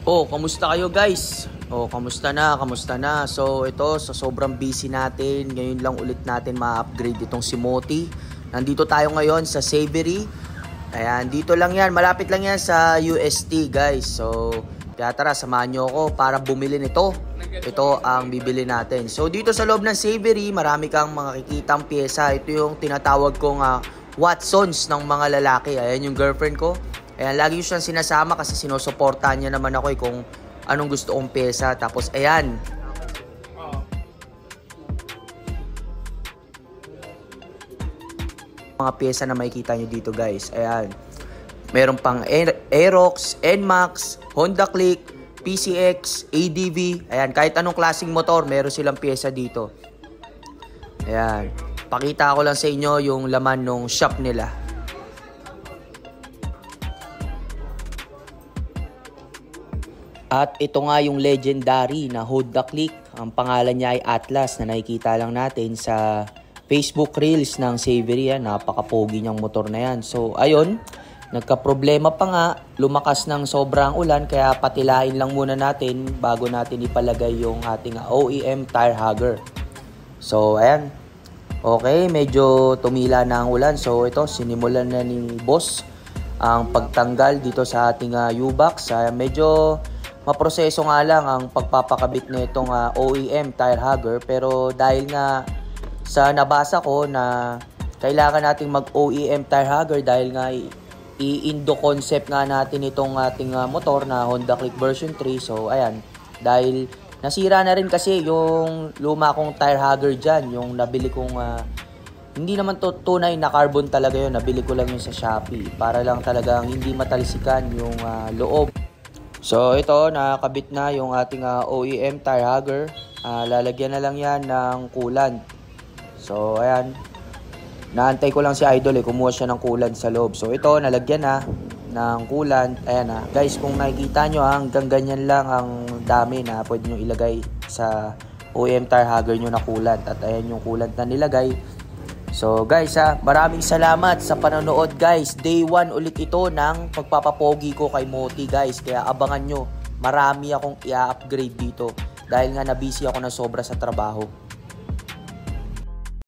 Oh, kamusta kayo guys? Oh, kamusta na? Kamusta na? So, ito, sa sobrang busy natin, ngayon lang ulit natin ma-upgrade itong si Moti. Nandito tayo ngayon sa Savory. Ayan, dito lang yan. Malapit lang yan sa UST guys. So, kaya tara, samahan nyo ako para bumili nito. Ito ang bibili natin. So, dito sa loob ng Savory, marami kang makikitang pyesa. Ito yung tinatawag kong Watsons ng mga lalaki. Ayan yung girlfriend ko. Ayan, lagi yung siyang sinasama kasi sinusuportahan niya naman ako kung anong gusto kong pyesa. Tapos, ayan. Mga pyesa na makikita nyo dito guys. Ayan. Meron pang Aerox, NMAX, Honda Click, PCX, ADV. Ayan, kahit anong klaseng motor, meron silang pyesa dito. Ayan. Pakita ko lang sa inyo yung laman ng shop nila. At ito nga yung legendary na Honda Click. Ang pangalan niya ay Atlas na nakikita lang natin sa Facebook Reels ng Savory. Napaka-pogi niyang motor na yan. So ayun, nagka-problema pa nga. Lumakas ng sobrang ulan kaya patilain lang muna natin bago natin ipalagay yung ating OEM tire hugger. So ayan. Okay, medyo tumila na ang ulan. So ito, sinimulan na ni boss ang pagtanggal dito sa ating U-box. Medyo maproseso nga lang ang pagpapakabit nitong OEM tire hugger, pero dahil nga sa nabasa ko na kailangan nating mag-OEM tire hugger dahil nga i-indo concept nga natin itong ating motor na Honda Click version 3. So ayan, dahil nasira na rin kasi yung luma kong tire hugger dyan, yung nabili kong hindi naman to tunay na carbon talaga yun, nabili ko lang yun sa Shopee para lang talagang hindi matalsikan yung loob. So ito, nakakabit na yung ating OEM tire hugger. Lalagyan na lang yan ng coolant. So ayan, naantay ko lang si Idol kumuha siya ng coolant sa loob. So ito, nalagyan na ng coolant. Ayan na. Guys, kung nakikita nyo hanggang ganyan lang ang dami na pwede nyo ilagay sa OEM tire hugger nyo na coolant. At ayan yung coolant na nilagay. So guys maraming salamat sa panonood guys. Day 1 ulit ito ng pagpapapogi ko kay Moti guys. Kaya abangan nyo, marami akong i-upgrade dito dahil nga nabisi ako na sobra sa trabaho.